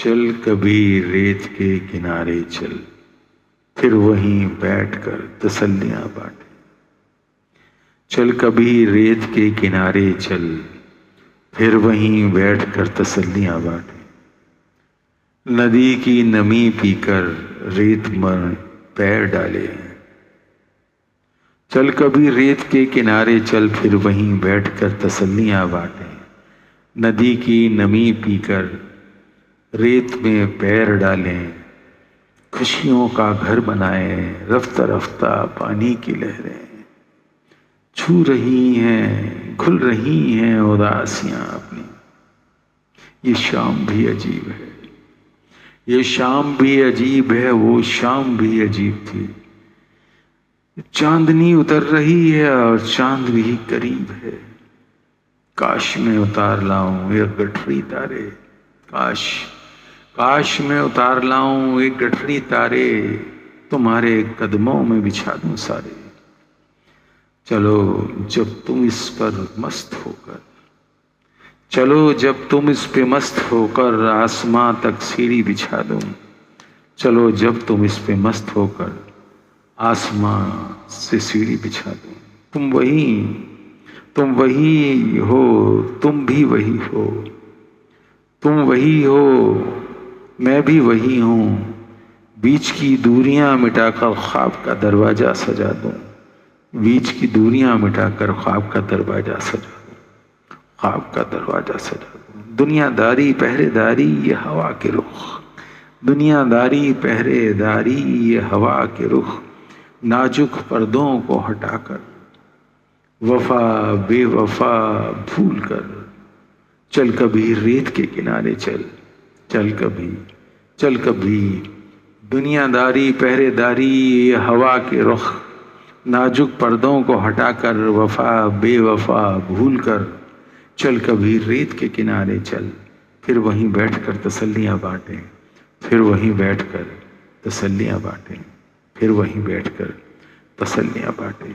चल कभी रेत के किनारे चल, फिर वहीं बैठकर तसल्लियां बांटे। चल कभी रेत के किनारे चल, फिर वहीं बैठकर तसल्लियां बांटे। नदी की नमी पीकर रेत में पैर डाले। चल कभी रेत के किनारे चल, फिर वहीं बैठकर तसल्लियां बांटे। नदी की नमी पीकर रेत में पैर डालें, खुशियों का घर बनाएं। रफ्ता रफ्ता पानी की लहरें छू रही हैं, घुल रही हैं उदासियां अपनी। ये शाम भी अजीब है, ये शाम भी अजीब है, वो शाम भी अजीब थी। चांदनी उतर रही है और चांद भी करीब है। काश मैं उतार लाऊं एक गठरी तारे, काश काश मैं उतार लाऊं एक गठरी तारे, तुम्हारे कदमों में बिछा दूं सारे। चलो जब तुम इस पर मस्त होकर, चलो जब तुम इस पे मस्त होकर, आसमां तक सीढ़ी बिछा दूं। चलो जब तुम इस पे मस्त होकर, आसमां से सीढ़ी बिछा दूं। तुम वही हो, तुम भी वही हो। तुम वही हो, मैं भी वही हूं। बीच की दूरियां मिटाकर ख्वाब का दरवाजा सजा दूं। बीच की दूरियां मिटाकर ख्वाब का दरवाजा सजा दूं। ख्वाब का दरवाजा सजा दूं। दुनियादारी पहरेदारी ये हवा के रुख, दुनियादारी पहरेदारी ये हवा के रुख। नाजुक पर्दों को हटाकर, वफा बेवफा भूल कर, चल कभी रेत के किनारे चल। चल कभी दुनियादारी पहरेदारी ये हवा के रुख। नाजुक पर्दों को हटाकर, वफा बेवफा भूल कर, चल कभी रेत के किनारे चल। फिर वहीं बैठकर तसल्लियां बांटें। फिर वहीं बैठकर तसल्लियां बांटें। फिर वहीं बैठकर तसल्लियां बांटें।